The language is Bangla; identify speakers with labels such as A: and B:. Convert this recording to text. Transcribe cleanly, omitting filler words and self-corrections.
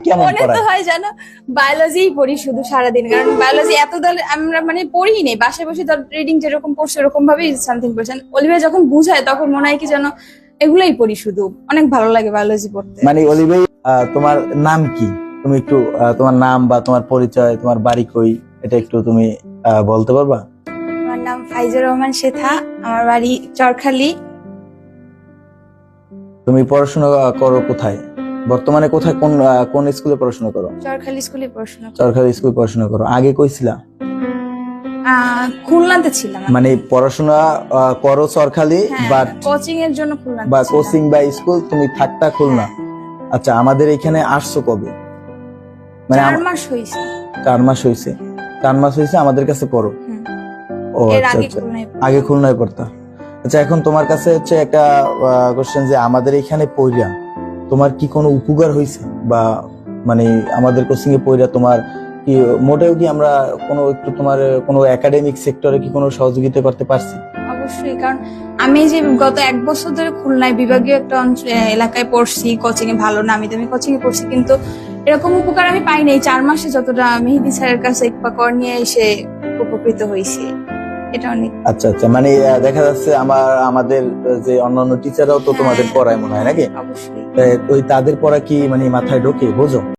A: কেমন
B: মনে তো
A: পড়ায়?
B: হয় জানো বায়োলজিই পড়ি শুধু সারাদিন, কারণ বায়োলজি এত দল আমরা মানে পড়ি নেই, বাসায় বসে ধর রিডিং যেরকম পড়ছে এরকম ভাবেই সামথিং পড়ছেন। অলিভিয়া যখন বুঝায় তখন মনে হয় কি যেন এগুলাই পড়ি শুধু, অনেক ভালো লাগে বায়োলজি পড়তে।
A: মানে অলি ভাই, তোমার নাম কি? তুমি একটু তোমার নাম বা তোমার পরিচয়, তোমার বাড়ি কই, এটা একটু তুমি বলতে পারবা?
B: আমার নাম ফাইজুর রহমান শেথা, আমার বাড়ি চরখালি।
A: তুমি পড়াশোনা করো কোথায় বর্তমানে? কোথায়, কোন কোন স্কুলে পড়াশোনা করো?
B: চরখালি স্কুলে পড়াশোনা করি।
A: সরকারি স্কুলে পড়াশোনা করো। আগে কইছিলা?
B: খুলনাতে ছিলাম।
A: মানে পড়াশোনা করো সরকারি,
B: হ্যাঁ,
A: বাট
B: কোচিং এর জন্য খুলনাতে
A: বা
B: ছিলাম।
A: কোচিং বা স্কুল তুমি থাকতা খুলনা। আচ্ছা, আমাদের এখানে আসছো কবে? মানে
B: 4 মাস হয়েছে।
A: 4 মাস হয়েছে। 4 মাস হয়েছে আমাদের কাছে পড়ো।
B: হুম।
A: ও
B: এর
A: আচ্ছা
B: আগে
A: আচ্ছা,
B: খুলনায়
A: আগে খুলনায় পড়তা। আচ্ছা, এখন তোমার কাছে হচ্ছে একটা কোশ্চেন, যে আমাদের এখানে পড়িয়া তোমার কি কোনো উপকার হয়েছে? বা মানে আমাদের কোচিং এ পড়িয়া তোমার কি মোটেও কি আমরা কোনো একটু তোমার কোনো একাডেমিক সেক্টরে কি কোনো সহযোগিতা করতে পারছি?
B: অবশ্যই, কারণ আমি যে গত 1 বছর ধরে খুলনায় বিভাগীয় একটা এলাকায় পড়ছি, কোচিং এ ভালো নামি দামি কোচিং এ পড়ছি, কিন্তু এরকম উপকার আমি পাই নাই 4 মাসে যতটা মেহেদি স্যারের কাছে একবার নিয়ে এসে উপকৃত হয়েছি। এটা অনেক।
A: আচ্ছা আচ্ছা, মানে দেখা যাচ্ছে আমাদের যে অন্যান্য টিচাররাও তো তোমাদের
B: হ্যাঁ।
A: পড়ায় মনে হয় নাকি?
B: অবশ্যই।
A: ওই তাদের পড়া কি মানে মাথায় ঢোকে, বোঝো?